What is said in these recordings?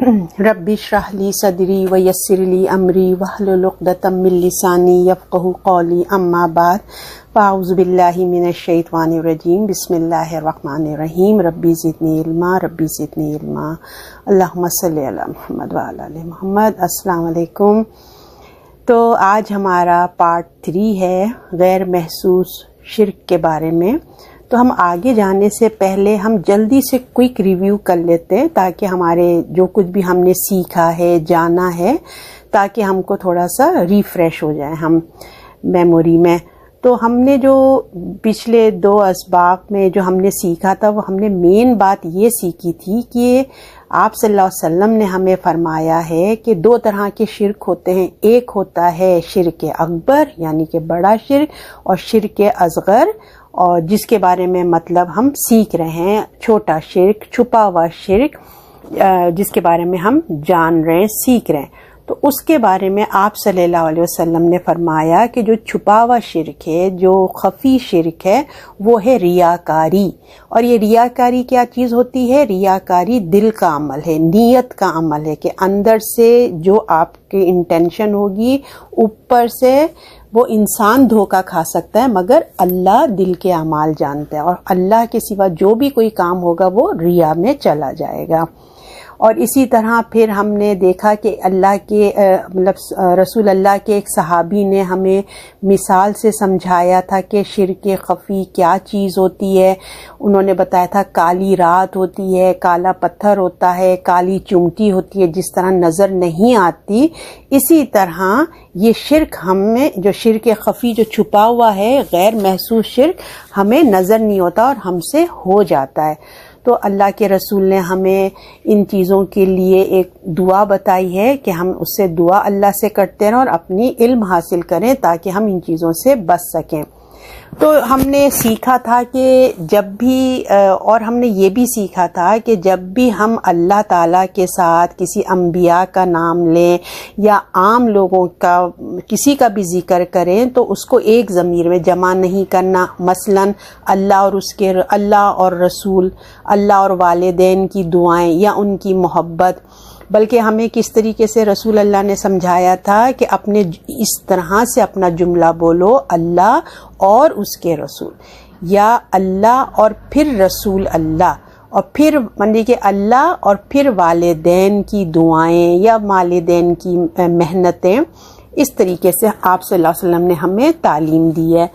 ربی اشرح لی صدری ویسر لی امری واحلل عقدۃ من لسانی یفقهوا قولی اما بعد فاعوذ باللہ من الشیطان الرجیم بسم اللہ الرحمن الرحیم ربی زدنی علما ربی زدنی علما اللہم صلی علی محمد وعلی آل محمد۔ السلام علیکم۔ تو آج ہمارا پارٹ 3 ہے غیر محسوس شرک کے بارے میں۔ تو ہم آگے جانے سے پہلے ہم جلدی سے کوئک ریویو کر لیتے ہیں تاکہ ہمارے جو کچھ بھی ہم نے سیکھا ہے جانا ہے تاکہ ہم کو تھوڑا سا ریفریش ہو جائے ہم میموری میں۔ تو ہم نے جو پچھلے 2 اسباق میں جو ہم نے سیکھا تھا وہ ہم نے مین بات یہ سیکھی تھی کہ آپ صلی اللہ علیہ وسلم نے ہمیں فرمایا ہے کہ 2 طرح کے شرک ہوتے ہیں۔ ایک ہوتا ہے شرک اکبر یعنی کہ بڑا شرک، اور شرک اصغر، اور جس کے بارے میں مطلب ہم سیکھ رہے ہیں چھوٹا شرک، چھپا ہوا شرک، جس کے بارے میں ہم جان رہے ہیں، سیکھ رہے ہیں۔ تو اس کے بارے میں آپ صلی اللہ علیہ وسلم نے فرمایا کہ جو چھپا ہوا شرک ہے، جو خفی شرک ہے، وہ ہے ریاکاری۔ اور یہ ریاکاری کیا چیز ہوتی ہے؟ ریاکاری دل کا عمل ہے، نیت کا عمل ہے کہ اندر سے جو آپ کی انٹینشن ہوگی، اوپر سے وہ انسان دھوکہ کھا سکتا ہے مگر اللہ دل کے اعمال جانتا ہے، اور اللہ کے سوا جو بھی کوئی کام ہوگا وہ ریا میں چلا جائے گا۔ اور اسی طرح پھر ہم نے دیکھا کہ اللہ کے رسول اللہ کے ایک صحابی نے ہمیں مثال سے سمجھایا تھا کہ شرک خفی کیا چیز ہوتی ہے۔ انہوں نے بتایا تھا کالی رات ہوتی ہے، کالا پتھر ہوتا ہے، کالی چمٹی ہوتی ہے، جس طرح نظر نہیں آتی اسی طرح یہ شرک ہمیں، جو شرک خفی جو چھپا ہوا ہے غیر محسوس شرک، ہمیں نظر نہیں ہوتا اور ہم سے ہو جاتا ہے۔ تو اللہ کے رسول نے ہمیں ان چیزوں کے لیے ایک دعا بتائی ہے کہ ہم اس سے دعا اللہ سے کرتے رہیں اور اپنی علم حاصل کریں تاکہ ہم ان چیزوں سے بچ سکیں۔ تو ہم نے سیکھا تھا کہ جب بھی اور ہم نے یہ بھی سیکھا تھا کہ جب بھی ہم اللہ تعالیٰ کے ساتھ کسی انبیاء کا نام لیں یا عام لوگوں کا کسی کا بھی ذکر کریں تو اس کو ایک ضمیر میں جمع نہیں کرنا۔ مثلا اللہ اور رسول، اللہ اور والدین کی دعائیں یا ان کی محبت، بلکہ ہمیں کس طریقے سے رسول اللہ نے سمجھایا تھا کہ اپنے اس طرح سے اپنا جملہ بولو، اللہ اور اس کے رسول، یا اللہ اور پھر رسول اللہ، اور پھر مانی کہ اللہ اور پھر والدین کی دعائیں یا والدین کی محنتیں۔ اس طریقے سے آپ صلی اللہ علیہ وسلم نے ہمیں تعلیم دی ہے۔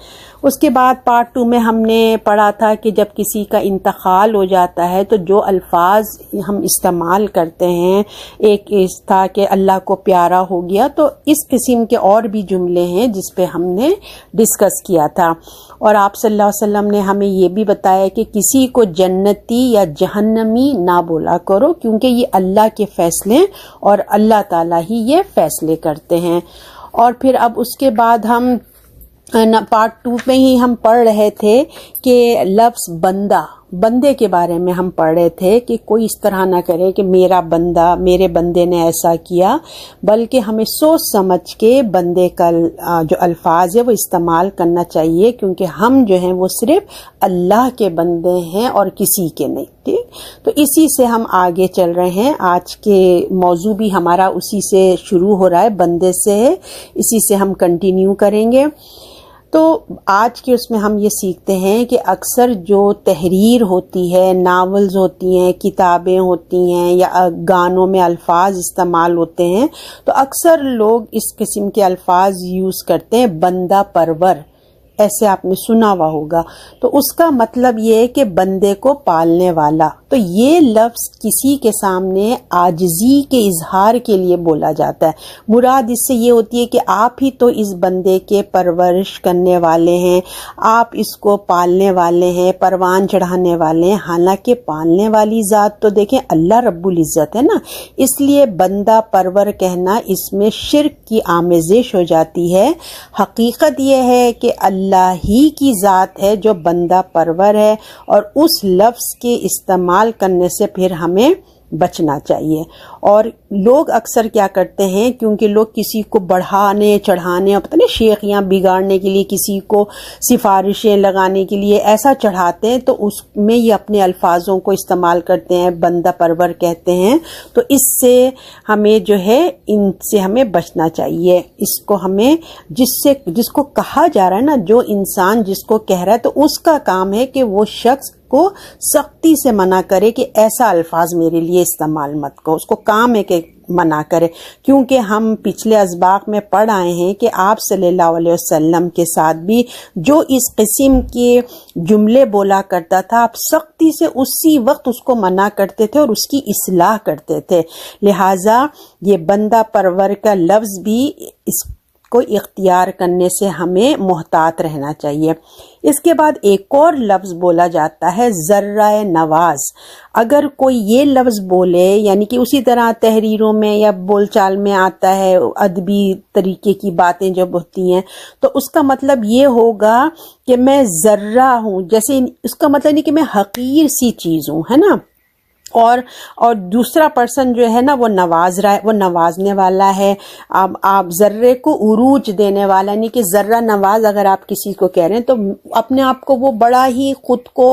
اس کے بعد پارٹ 2 میں ہم نے پڑھا تھا کہ جب کسی کا انتقال ہو جاتا ہے تو جو الفاظ ہم استعمال کرتے ہیں، ایک اس تھا کہ اللہ کو پیارا ہو گیا، تو اس قسم کے اور بھی جملے ہیں جس پہ ہم نے ڈسکس کیا تھا۔ اور آپ صلی اللہ علیہ وسلم نے ہمیں یہ بھی بتایا کہ کسی کو جنتی یا جہنمی نہ بولا کرو، کیونکہ یہ اللہ کے فیصلے اور اللہ تعالیٰ ہی یہ فیصلے کرتے ہیں۔ اور پھر اب اس کے بعد ہم پارٹ 2 میں ہی ہم پڑھ رہے تھے کہ لفظ بندے کے بارے میں ہم پڑھ رہے تھے کہ کوئی اس طرح نہ کرے کہ میرے بندے نے ایسا کیا، بلکہ ہمیں سوچ سمجھ کے بندے کا جو الفاظ ہے وہ استعمال کرنا چاہیے، کیونکہ ہم جو ہیں وہ صرف اللہ کے بندے ہیں اور کسی کے نہیں۔ ٹھیک، تو اسی سے ہم آگے چل رہے ہیں۔ آج کے موضوع بھی ہمارا اسی سے شروع ہو رہا ہے، بندے سے ہے، اسی سے ہم کنٹینیو کریں گے۔ تو آج کے اس میں ہم یہ سیکھتے ہیں کہ اکثر جو تحریر ہوتی ہے، ناولز ہوتی ہیں، کتابیں ہوتی ہیں، یا گانوں میں الفاظ استعمال ہوتے ہیں، تو اکثر لوگ اس قسم کے الفاظ یوز کرتے ہیں، بندہ پرور، ایسے آپ نے سنا ہوا ہوگا۔ تو اس کا مطلب یہ ہے کہ بندے کو پالنے والا۔ تو یہ لفظ کسی کے سامنے عاجزی کے اظہار کے لیے بولا جاتا ہے۔ مراد اس سے یہ ہوتی ہے کہ آپ ہی تو اس بندے کے پرورش کرنے والے ہیں، آپ اس کو پالنے والے ہیں، پروان چڑھانے والے ہیں، حالانکہ پالنے والی ذات تو دیکھیں اللہ رب العزت ہے نا۔ اس لیے بندہ پرور کہنا، اس میں شرک کی آمیزش ہو جاتی ہے۔ حقیقت یہ ہے کہ اللہ ہی کی ذات ہے جو بندہ پرور ہے، اور اس لفظ کے استعمال کرنے سے پھر ہمیں بچنا چاہیے۔ اور لوگ اکثر کیا کرتے ہیں، کیونکہ لوگ کسی کو بڑھانے چڑھانے اور پتہ نہیں شیخیاں بگاڑنے کے لیے، کسی کو سفارشیں لگانے کے لیے ایسا چڑھاتے ہیں، تو اس میں یہ اپنے الفاظوں کو استعمال کرتے ہیں، بندہ پرور کہتے ہیں۔ تو اس سے ہمیں جو ہے ان سے ہمیں بچنا چاہیے۔ اس کو ہمیں جس کو کہا جا رہا ہے نا، جو انسان جس کو کہہ رہا ہے، تو اس کا کام ہے کہ وہ شخص کو سختی سے منع کرے کہ ایسا الفاظ میرے لیے استعمال مت کرو۔ اس کو کام ہے کہ منع کرے، کیونکہ ہم پچھلے اسباق میں پڑھ آئے ہیں کہ آپ صلی اللہ علیہ وسلم کے ساتھ بھی جو اس قسم کے جملے بولا کرتا تھا، آپ سختی سے اسی وقت اس کو منع کرتے تھے اور اس کی اصلاح کرتے تھے۔ لہٰذا یہ بندہ پرور کا لفظ بھی اس کو اختیار کرنے سے ہمیں محتاط رہنا چاہیے۔ اس کے بعد ایک اور لفظ بولا جاتا ہے ذرہ نواز۔ اگر کوئی یہ لفظ بولے، یعنی کہ اسی طرح تحریروں میں یا بول چال میں آتا ہے، ادبی طریقے کی باتیں جب ہوتی ہیں، تو اس کا مطلب یہ ہوگا کہ میں ذرہ ہوں، جیسے اس کا مطلب نہیں کہ میں حقیر سی چیز ہوں، ہے نا۔ اور دوسرا پرسن جو ہے نا وہ نواز رہا ہے، وہ نوازنے والا ہے۔ اب آپ ذرے کو عروج دینے والا، یعنی کہ ذرہ نواز اگر آپ کسی کو کہہ رہے ہیں، تو اپنے آپ کو وہ بڑا ہی خود کو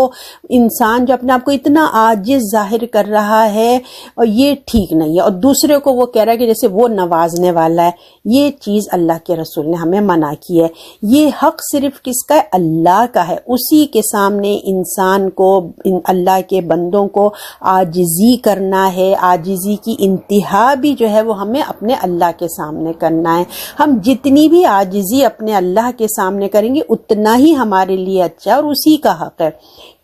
انسان جو اپنے آپ کو اتنا عاجز ظاہر کر رہا ہے، اور یہ ٹھیک نہیں ہے۔ اور دوسرے کو وہ کہہ رہا ہے کہ جیسے وہ نوازنے والا ہے، یہ چیز اللہ کے رسول نے ہمیں منع کی ہے۔ یہ حق صرف کس کا ہے؟ اللہ کا ہے۔ اسی کے سامنے انسان کو، اللہ کے بندوں کو عاجزی کرنا ہے۔ عاجزی کی انتہا بھی جو ہے وہ ہمیں اپنے اللہ کے سامنے کرنا ہے۔ ہم جتنی بھی عاجزی اپنے اللہ کے سامنے کریں گے اتنا ہی ہمارے لیے اچھا ہے، اور اسی کا حق ہے،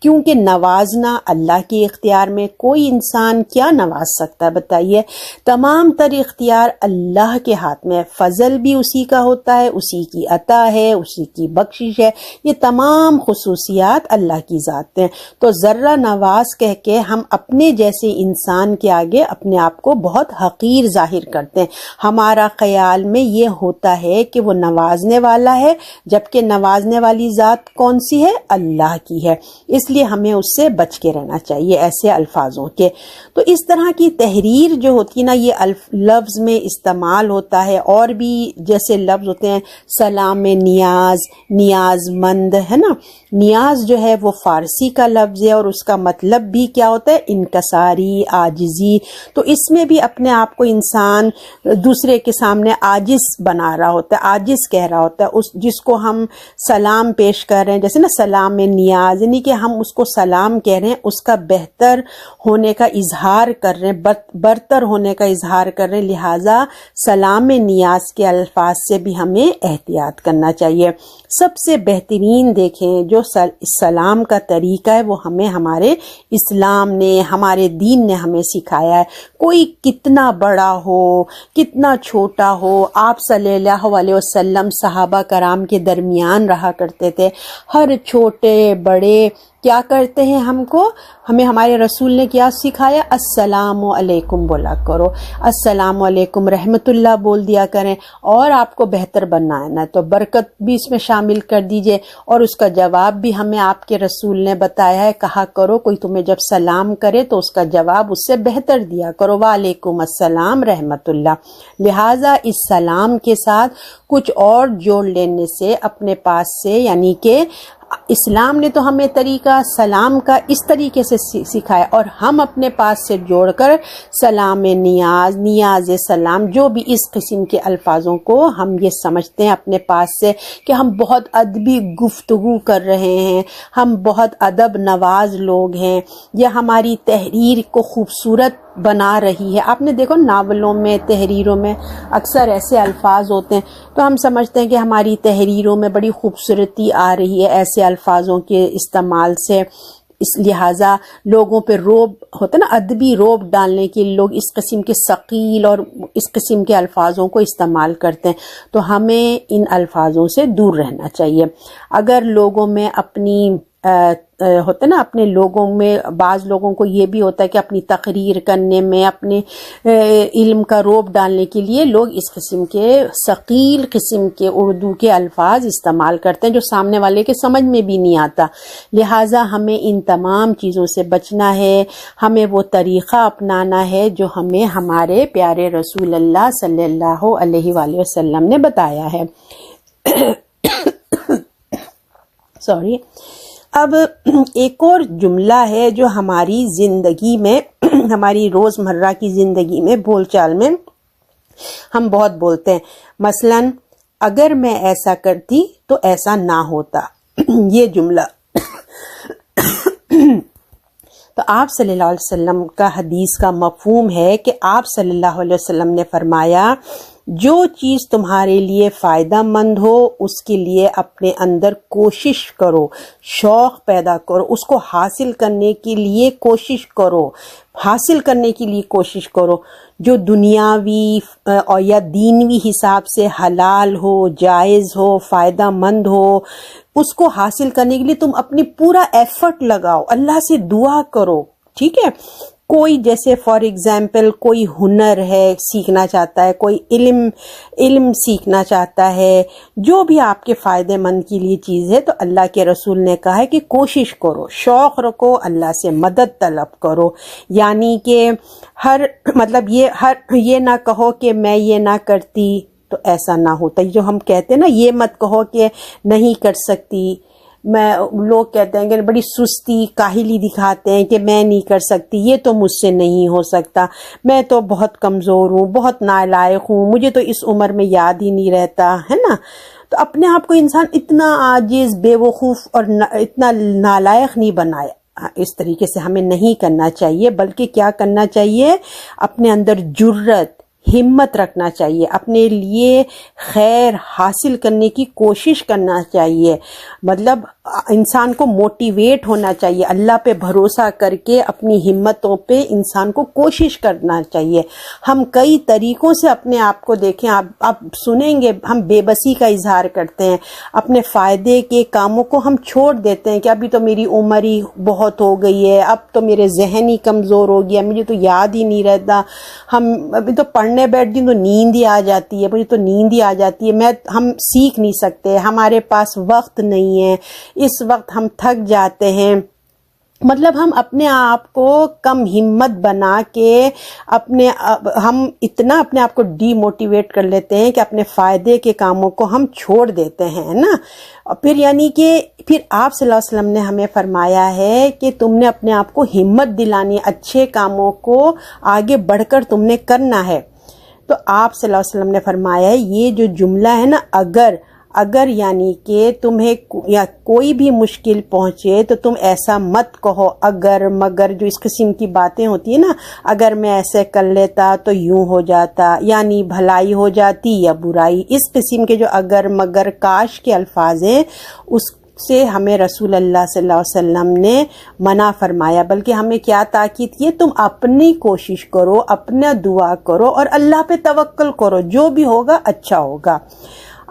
کیونکہ نوازنا اللہ کے اختیار میں۔ کوئی انسان کیا نواز سکتا ہے بتائیے؟ تمام تر اختیار اللہ کے ہاتھ میں ہے۔ فضل بھی اسی کا ہوتا ہے، اسی کی عطا ہے، اسی کی بخشش ہے۔ یہ تمام خصوصیات اللہ کی ذات ہیں۔ تو ذرہ نواز کہہ کے ہم اپنے جیسے انسان کے آگے اپنے آپ کو بہت حقیر ظاہر کرتے ہیں۔ ہمارا خیال میں یہ ہوتا ہے کہ وہ نوازنے والا ہے، جبکہ نوازنے والی ذات کون سی ہے؟ اللہ کی ہے۔ اس لیے ہمیں اس سے بچ کے رہنا چاہیے ایسے الفاظوں کے۔ تو اس طرح کی تحریر جو ہوتی ہے نا، یہ لفظ میں استعمال ہوتا ہے۔ اور بھی جیسے لفظ ہوتے ہیں سلام نیاز، نیاز مند، ہے نا۔ نیاز جو ہے وہ فارسی کا لفظ ہے، اور اس کا مطلب بھی کیا ہوتا ہے؟ انکساری، عاجزی۔ تو اس میں بھی اپنے آپ کو انسان دوسرے کے سامنے عاجز بنا رہا ہوتا ہے، عاجز کہہ رہا ہوتا ہے۔ اس جس کو ہم سلام پیش کر رہے ہیں، جیسے نا سلام نیاز، یعنی کہ ہم اس کو سلام کہہ رہے ہیں، اس کا بہتر ہونے کا اظہار کر رہے ہیں، برتر ہونے کا اظہار کر رہے ہیں۔ لہٰذا سلام نیاز کے الفاظ سے بھی ہمیں احتیاط کرنا چاہیے۔ سب سے بہترین دیکھیں جو سلام کا طریقہ ہے، وہ ہمیں ہمارے اسلام نے، ہمارے دین نے ہمیں سکھایا ہے۔ کوئی کتنا بڑا ہو، کتنا چھوٹا ہو، آپ صلی اللہ علیہ وسلم صحابہ کرام کے درمیان رہا کرتے تھے۔ ہر چھوٹے بڑے کیا کرتے ہیں، ہمیں ہمارے رسول نے کیا سکھایا؟ السلام علیکم بولا کرو، السلام علیکم رحمت اللہ بول دیا کریں۔ اور آپ کو بہتر بنانا ہے تو برکت بھی اس میں شامل کر دیجئے، اور اس کا جواب بھی ہمیں آپ کے رسول نے بتایا ہے، کہا کرو کوئی تمہیں جب سلام کرے تو اس کا جواب اس سے بہتر دیا کرو، وعلیکم السلام رحمت اللہ۔ لہٰذا اس سلام کے ساتھ کچھ اور جوڑ لینے سے اپنے پاس سے، یعنی کہ اسلام نے تو ہمیں طریقہ سلام کا اس طریقے سے سکھایا، اور ہم اپنے پاس سے جوڑ کر سلام نیاز، نیاز سلام، جو بھی اس قسم کے الفاظوں کو ہم یہ سمجھتے ہیں اپنے پاس سے کہ ہم بہت ادبی گفتگو کر رہے ہیں، ہم بہت ادب نواز لوگ ہیں، یا ہماری تحریر کو خوبصورت بنا رہی ہے۔ آپ نے دیکھو ناولوں میں، تحریروں میں اکثر ایسے الفاظ ہوتے ہیں، تو ہم سمجھتے ہیں کہ ہماری تحریروں میں بڑی خوبصورتی آ رہی ہے ایسے الفاظوں کے استعمال سے۔ اس لہٰذا لوگوں پہ روب ہوتا ہے نا، ادبی روب ڈالنے کے لوگ اس قسم کے ثقیل اور اس قسم کے الفاظوں کو استعمال کرتے ہیں، تو ہمیں ان الفاظوں سے دور رہنا چاہیے۔ اگر لوگوں میں اپنی ہوتا ہے نا اپنے لوگوں میں، بعض لوگوں کو یہ بھی ہوتا ہے کہ اپنی تقریر کرنے میں، اپنے علم کا روب ڈالنے کے لیے لوگ اس قسم کے ثقیل قسم کے اردو کے الفاظ استعمال کرتے ہیں جو سامنے والے کے سمجھ میں بھی نہیں آتا. لہٰذا ہمیں ان تمام چیزوں سے بچنا ہے، ہمیں وہ طریقہ اپنانا ہے جو ہمیں ہمارے پیارے رسول اللہ صلی اللہ علیہ وآلہ وسلم نے بتایا ہے. سوری. اب ایک اور جملہ ہے جو ہماری زندگی میں، ہماری روزمرہ کی زندگی میں، بول چال میں ہم بہت بولتے ہیں. مثلا اگر میں ایسا کرتی تو ایسا نہ ہوتا. یہ جملہ تو آپ صلی اللہ علیہ وسلم کا حدیث کا مفہوم ہے کہ آپ صلی اللہ علیہ وسلم نے فرمایا جو چیز تمہارے لیے فائدہ مند ہو اس کے لیے اپنے اندر کوشش کرو، شوق پیدا کرو، اس کو حاصل کرنے کے لیے کوشش کرو، حاصل کرنے کے لیے کوشش کرو. جو دنیاوی اور یا دینوی حساب سے حلال ہو، جائز ہو، فائدہ مند ہو، اس کو حاصل کرنے کے لیے تم اپنی پورا ایفرٹ لگاؤ، اللہ سے دعا کرو. ٹھیک ہے. کوئی جیسے فار ایگزامپل کوئی ہنر ہے سیکھنا چاہتا ہے، کوئی علم سیکھنا چاہتا ہے، جو بھی آپ کے فائدے مند کے لیے چیز ہے، تو اللہ کے رسول نے کہا ہے کہ کوشش کرو، شوق رکھو، اللہ سے مدد طلب کرو. یعنی کہ یہ نہ کہو کہ میں یہ نہ کرتی تو ایسا نہ ہوتا. جو ہم کہتے ہیں نا، یہ مت کہو کہ نہیں کر سکتی. لوگ کہتے ہیں کہ بڑی سستی کاہلی دکھاتے ہیں کہ میں نہیں کر سکتی، یہ تو مجھ سے نہیں ہو سکتا، میں تو بہت کمزور ہوں، بہت نالائق ہوں، مجھے تو اس عمر میں یاد ہی نہیں رہتا ہے نا. تو اپنے آپ کو انسان اتنا عاجز، بے وقوف اور اتنا نالائق نہیں بنائے. اس طریقے سے ہمیں نہیں کرنا چاہیے، بلکہ کیا کرنا چاہیے، اپنے اندر جرت، ہمت رکھنا چاہیے، اپنے لیے خیر حاصل کرنے کی کوشش کرنا چاہیے. مطلب انسان کو موٹیویٹ ہونا چاہیے، اللہ پہ بھروسہ کر کے اپنی ہمتوں پہ انسان کو کوشش کرنا چاہیے. ہم کئی طریقوں سے اپنے آپ کو دیکھیں، آپ سنیں گے ہم بے بسی کا اظہار کرتے ہیں، اپنے فائدے کے کاموں کو ہم چھوڑ دیتے ہیں کہ ابھی تو میری عمر ہی بہت ہو گئی ہے، اب تو میرے ذہن ہی کمزور ہو گیا، مجھے تو یاد ہی نہیں رہتا، ہم ابھی تو پڑھنے بیٹھتی تو نیند ہی آ جاتی ہے، مجھے تو نیند ہی آ جاتی ہے، ہم سیکھ نہیں سکتے، ہمارے پاس وقت نہیں ہے، اس وقت ہم تھک جاتے ہیں. مطلب ہم اپنے آپ کو کم ہمت بنا کے ہم اتنا اپنے آپ کو ڈی موٹیویٹ کر لیتے ہیں کہ اپنے فائدے کے کاموں کو ہم چھوڑ دیتے ہیں نا. پھر یعنی کہ پھر آپ صلی اللہ علیہ وسلم نے ہمیں فرمایا ہے کہ تم نے اپنے آپ کو ہمت دلانی، اچھے کاموں کو آگے بڑھ کر تم نے کرنا ہے. تو آپ صلی اللہ علیہ وسلم نے فرمایا ہے یہ جو جملہ ہے نا، اگر یعنی کہ تمہیں یا کوئی بھی مشکل پہنچے تو تم ایسا مت کہو اگر مگر، جو اس قسم کی باتیں ہوتی ہیں نا، اگر میں ایسے کر لیتا تو یوں ہو جاتا، یعنی بھلائی ہو جاتی یا برائی. اس قسم کے جو اگر مگر کاش کے الفاظ ہیں، اس سے ہمیں رسول اللہ صلی اللہ علیہ وسلم نے منع فرمایا. بلکہ ہمیں کیا تاکید کی، تم اپنی کوشش کرو، اپنا دعا کرو اور اللہ پہ توکل کرو، جو بھی ہوگا اچھا ہوگا.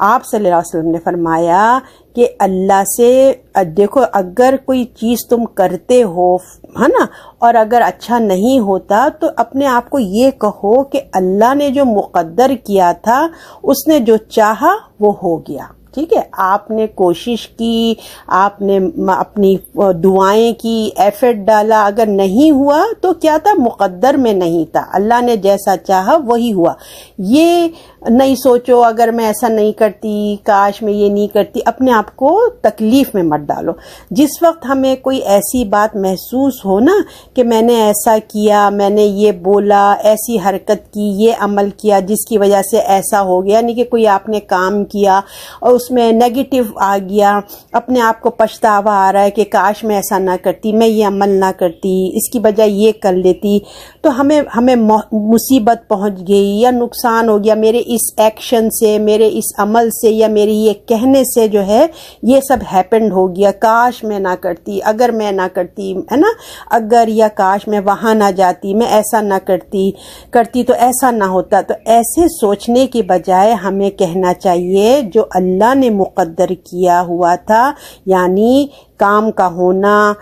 آپ صلی اللہ علیہ وسلم نے فرمایا کہ اللہ سے دیکھو، اگر کوئی چیز تم کرتے ہو ہے نا، اور اگر اچھا نہیں ہوتا تو اپنے آپ کو یہ کہو کہ اللہ نے جو مقدر کیا تھا، اس نے جو چاہا وہ ہو گیا. ٹھیک ہے. آپ نے کوشش کی، آپ نے اپنی دعائیں کی، ایفرٹ ڈالا، اگر نہیں ہوا تو کیا تھا، مقدر میں نہیں تھا، اللہ نے جیسا چاہا وہی ہوا. یہ نہیں سوچو اگر میں ایسا نہیں کرتی، کاش میں یہ نہیں کرتی، اپنے آپ کو تکلیف میں مت ڈالو. جس وقت ہمیں کوئی ایسی بات محسوس ہو نا کہ میں نے ایسا کیا، میں نے یہ بولا، ایسی حرکت کی، یہ عمل کیا جس کی وجہ سے ایسا ہو گیا، یعنی کہ کوئی آپ نے کام کیا اور اس میں نیگیٹو آ گیا، اپنے آپ کو پچھتاوا آ رہا ہے کہ کاش میں ایسا نہ کرتی، میں یہ عمل نہ کرتی، اس کی بجائے یہ کر لیتی، تو ہمیں مصیبت پہنچ گئی یا نقصان ہو گیا میرے اس ایکشن سے، میرے اس عمل سے، یا میری یہ کہنے سے جو ہے یہ سب ہیپنڈ ہو گیا، کاش میں نہ کرتی، اگر میں نہ کرتی، ہے نا، اگر یا کاش میں وہاں نہ جاتی، میں ایسا نہ کرتی تو ایسا نہ ہوتا. تو ایسے سوچنے کی بجائے ہمیں کہنا چاہیے جو اللہ اللہ نے مقدر کیا ہوا تھا، یعنی کام کا ہونا،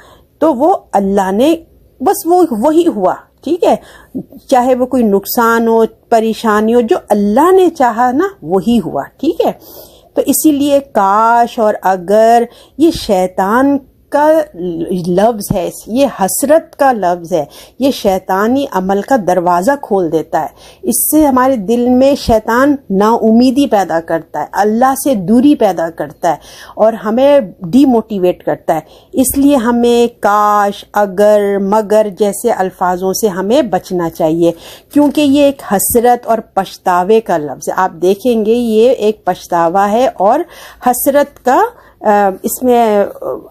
تو وہ اللہ نے بس وہی ہوا، ٹھیک ہے، چاہے وہ کوئی نقصان ہو، پریشانی ہو، جو اللہ نے چاہا نا وہی ہوا، ٹھیک ہے۔ تو اسی لیے کاش اور اگر یہ شیطان کا لفظ ہے، یہ حسرت کا لفظ ہے، یہ شیطانی عمل کا دروازہ کھول دیتا ہے۔ اس سے ہمارے دل میں شیطان نا امیدی پیدا کرتا ہے، اللہ سے دوری پیدا کرتا ہے اور ہمیں ڈی موٹیویٹ کرتا ہے۔ اس لیے ہمیں کاش، اگر، مگر جیسے الفاظوں سے ہمیں بچنا چاہیے، کیونکہ یہ ایک حسرت اور پچھتاوے کا لفظ ہے۔ آپ دیکھیں گے یہ ایک پچھتاوا ہے اور حسرت کا اس میں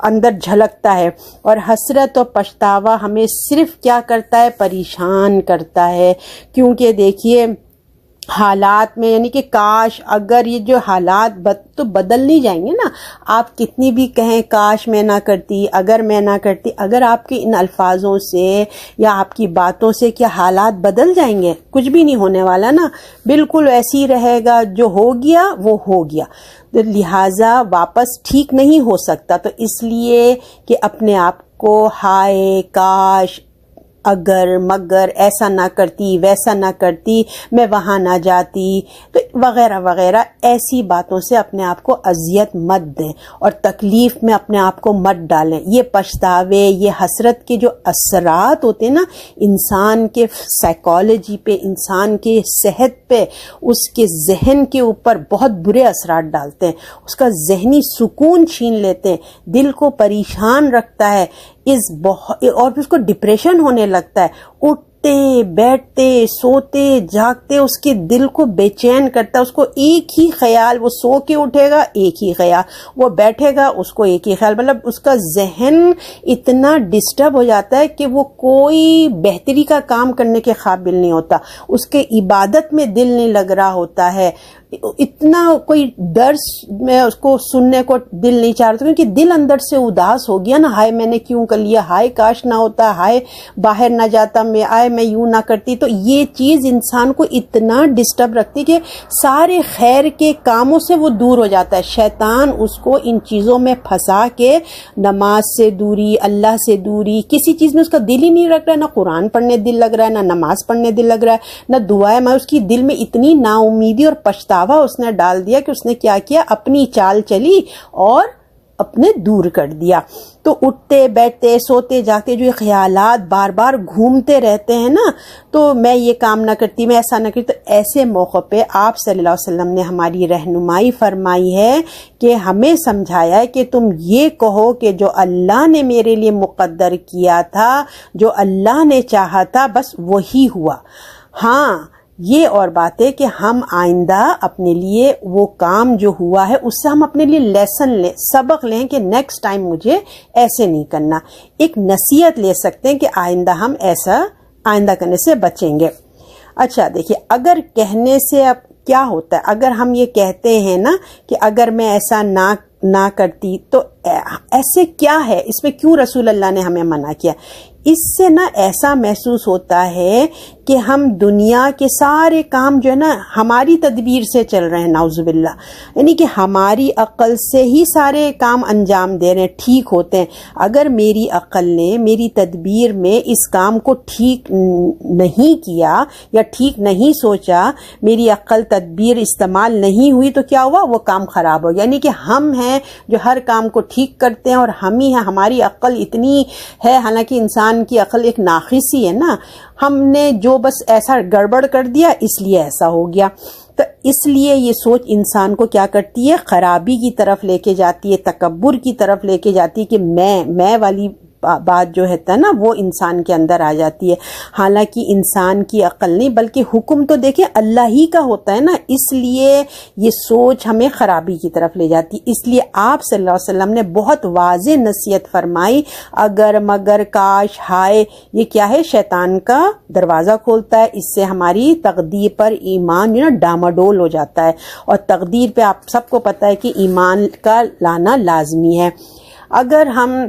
اندر جھلکتا ہے، اور حسرت اور پچھتاوا ہمیں صرف کیا کرتا ہے، پریشان کرتا ہے، کیونکہ دیکھیے حالات میں، یعنی کہ کاش اگر یہ جو حالات تو بدل نہیں جائیں گے نا، آپ کتنی بھی کہیں کاش میں نہ کرتی، اگر میں نہ کرتی، اگر آپ کے ان الفاظوں سے یا آپ کی باتوں سے کیا حالات بدل جائیں گے؟ کچھ بھی نہیں ہونے والا نا، بالکل ایسے ہی رہے گا، جو ہو گیا وہ ہو گیا، لہٰذا واپس ٹھیک نہیں ہو سکتا۔ تو اس لیے کہ اپنے آپ کو ہائے کاش، اگر، مگر، ایسا نہ کرتی، ویسا نہ کرتی، میں وہاں نہ جاتی، تو وغیرہ وغیرہ ایسی باتوں سے اپنے آپ کو اذیت مت دیں اور تکلیف میں اپنے آپ کو مت ڈالیں۔ یہ پچھتاوے، یہ حسرت کے جو اثرات ہوتے ہیں نا، انسان کے سائیکالوجی پہ، انسان کے صحت پہ، اس کے ذہن کے اوپر بہت برے اثرات ڈالتے ہیں، اس کا ذہنی سکون چھین لیتے ہیں، دل کو پریشان رکھتا ہے، اور پھر اس کو ڈپریشن ہونے لگتا ہے، اٹھتے بیٹھتے سوتے جاگتے اس کے دل کو بے چین کرتا ہے، اس کو ایک ہی خیال، وہ سو کے اٹھے گا ایک ہی خیال، وہ بیٹھے گا اس کو ایک ہی خیال، مطلب اس کا ذہن اتنا ڈسٹرب ہو جاتا ہے کہ وہ کوئی بہتری کا کام کرنے کے قابل نہیں ہوتا، اس کے عبادت میں دل نہیں لگ رہا ہوتا ہے، اتنا کوئی درس میں اس کو سننے کو دل نہیں چاہ رہا، کیونکہ دل اندر سے اداس ہو گیا نا، ہائے میں نے کیوں کر لیا، ہائے کاش نہ ہوتا، ہائے باہر نہ جاتا میں، آئے میں یوں نہ کرتی۔ تو یہ چیز انسان کو اتنا ڈسٹرب رکھتی کہ سارے خیر کے کاموں سے وہ دور ہو جاتا ہے، شیطان اس کو ان چیزوں میں پھنسا کے نماز سے دوری، اللہ سے دوری، کسی چیز میں اس کا دل ہی نہیں رکھ رہا ہے، نہ قرآن پڑھنے دل لگ رہا ہے، نہ نماز پڑھنے دل لگ رہا ہے، نہ دعائیں، میں اس کی دل میں اتنی نا امیدی اور پچھتاوا اس نے ڈال دیا کہ اس نے کیا کیا، اپنی چال چلی اور اپنے دور کر دیا۔ تو اٹھتے بیٹھتے سوتے جاگتے جو خیالات بار بار گھومتے رہتے ہیں نا، تو میں یہ کام نہ کرتی، میں ایسا نہ کرتی، تو ایسے موقع پہ آپ صلی اللہ علیہ وسلم نے ہماری رہنمائی فرمائی ہے کہ ہمیں سمجھایا ہے کہ تم یہ کہو کہ جو اللہ نے میرے لیے مقدر کیا تھا، جو اللہ نے چاہا تھا، بس وہی ہوا۔ ہاں یہ اور بات ہے کہ ہم آئندہ اپنے لیے وہ کام جو ہوا ہے اس سے ہم اپنے لیے لیسن لیں، سبق لیں کہ نیکسٹ ٹائم مجھے ایسے نہیں کرنا، ایک نصیحت لے سکتے ہیں کہ آئندہ ہم ایسا آئندہ کرنے سے بچیں گے۔ اچھا دیکھیے، اگر کہنے سے اب کیا ہوتا ہے، اگر ہم یہ کہتے ہیں نا کہ اگر میں ایسا نہ کرتی، تو ایسے کیا ہے، اس میں کیوں رسول اللہ نے ہمیں منع کیا؟ اس سے نا ایسا محسوس ہوتا ہے کہ ہم دنیا کے سارے کام جو ہے نا ہماری تدبیر سے چل رہے ہیں، نعوذ باللہ، یعنی کہ ہماری عقل سے ہی سارے کام انجام دے رہے ہیں، ٹھیک ہوتے ہیں۔ اگر میری عقل نے میری تدبیر میں اس کام کو ٹھیک نہیں کیا یا ٹھیک نہیں سوچا، میری عقل تدبیر استعمال نہیں ہوئی، تو کیا ہوا، وہ کام خراب ہو گیا۔ یعنی کہ ہم ہیں جو ہر کام کو ٹھیک کرتے ہیں اور ہم ہی ہیں، ہماری عقل اتنی ہے، حالانکہ انسان کی عقل ایک ناقص ہی ہے نا، ہم نے جو بس ایسا گڑبڑ کر دیا اس لیے ایسا ہو گیا۔ تو اس لیے یہ سوچ انسان کو کیا کرتی ہے، خرابی کی طرف لے کے جاتی ہے، تکبر کی طرف لے کے جاتی ہے، کہ میں والی بات جو ہے نا وہ انسان کے اندر آ جاتی ہے۔ حالانکہ انسان کی عقل نہیں، بلکہ حکم تو دیکھیں اللہ ہی کا ہوتا ہے نا، اس لیے یہ سوچ ہمیں خرابی کی طرف لے جاتی۔ اس لیے آپ صلی اللہ علیہ وسلم نے بہت واضح نصیحت فرمائی، اگر مگر کاش ہائے، یہ کیا ہے، شیطان کا دروازہ کھولتا ہے، اس سے ہماری تقدیر پر ایمان جو نا ڈاماڈول ہو جاتا ہے، اور تقدیر پہ آپ سب کو پتہ ہے کہ ایمان کا لانا لازمی ہے۔ اگر ہم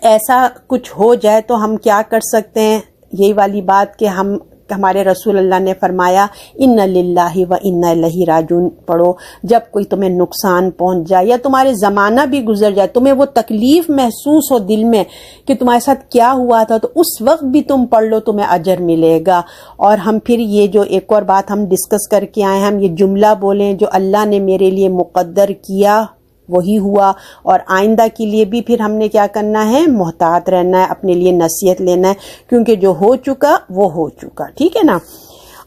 ایسا کچھ ہو جائے تو ہم کیا کر سکتے ہیں، یہی والی بات کہ ہم ہمارے رسول اللہ نے فرمایا ان للہ و انا الیہ راجعون پڑھو. جب کوئی تمہیں نقصان پہنچ جائے یا تمہارے زمانہ بھی گزر جائے, تمہیں وہ تکلیف محسوس ہو دل میں کہ تمہارے ساتھ کیا ہوا تھا, تو اس وقت بھی تم پڑھ لو, تمہیں اجر ملے گا. اور ہم پھر یہ جو ایک اور بات ہم ڈسکس کر کے آئے ہیں, ہم یہ جملہ بولیں جو اللہ نے میرے لیے مقدر کیا وہی ہوا, اور آئندہ کے لیے بھی پھر ہم نے کیا کرنا ہے, محتاط رہنا ہے, اپنے لیے نصیحت لینا ہے, کیونکہ جو ہو چکا وہ ہو چکا. ٹھیک ہے نا.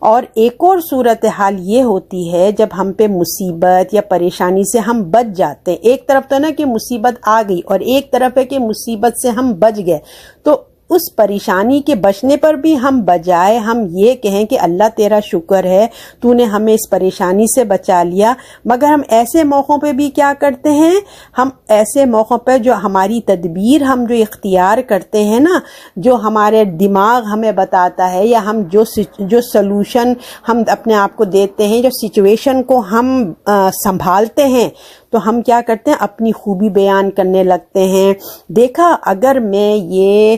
اور ایک اور صورتحال یہ ہوتی ہے جب ہم پہ مصیبت یا پریشانی سے ہم بچ جاتے ہیں. ایک طرف تو نا کہ مصیبت آ گئی, اور ایک طرف ہے کہ مصیبت سے ہم بچ گئے. تو اس پریشانی کے بچنے پر بھی ہم بجائے ہم یہ کہیں کہ اللہ تیرا شکر ہے, تو نے ہمیں اس پریشانی سے بچا لیا, مگر ہم ایسے موقعوں پہ بھی کیا کرتے ہیں, ہم ایسے موقعوں پہ جو ہماری تدبیر ہم جو اختیار کرتے ہیں نا, جو ہمارے دماغ ہمیں بتاتا ہے, یا ہم جو سلوشن ہم اپنے آپ کو دیتے ہیں, جو سچویشن کو ہم سنبھالتے ہیں, تو ہم کیا کرتے ہیں, اپنی خوبی بیان کرنے لگتے ہیں. دیکھا اگر میں یہ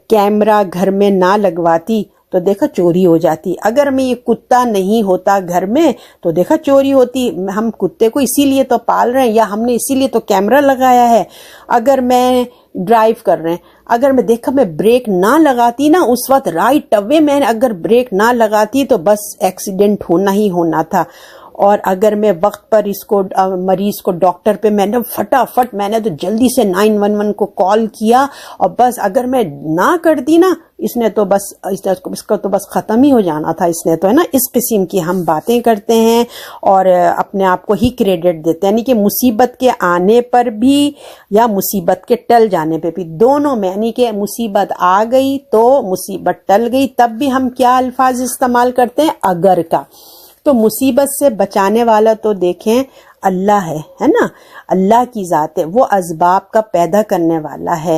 کیمرہ گھر میں نہ لگواتی تو دیکھا چوری ہو جاتی, اگر میں یہ کتا نہیں ہوتا گھر میں تو دیکھا چوری ہوتی, ہم کتے کو اسی لیے تو پال رہے ہیں, یا ہم نے اسی لیے تو کیمرہ لگایا ہے. اگر میں ڈرائیو کر رہے ہیں, اگر میں دیکھا میں بریک نہ لگاتی نا اس وقت, رائٹ اوے میں اگر بریک نہ لگاتی تو بس ایکسیڈنٹ ہونا ہی ہونا تھا. اور اگر میں وقت پر اس کو مریض کو ڈاکٹر پہ میں نے فٹافٹ میں نے تو جلدی سے 911 کو کال کیا, اور بس اگر میں نہ کرتی نا اس نے تو بس اس کا تو بس ختم ہی ہو جانا تھا. اس نے تو ہے نا, اس قسم کی ہم باتیں کرتے ہیں اور اپنے آپ کو ہی کریڈٹ دیتے ہیں, یعنی کہ مصیبت کے آنے پر بھی یا مصیبت کے ٹل جانے پہ بھی, دونوں میں, یعنی کہ مصیبت آ گئی تو مصیبت ٹل گئی, تب بھی ہم کیا الفاظ استعمال کرتے ہیں, اگر کا. تو مصیبت سے بچانے والا تو دیکھیں اللہ ہے نا, اللہ کی ذات ہے, وہ اسباب کا پیدا کرنے والا ہے.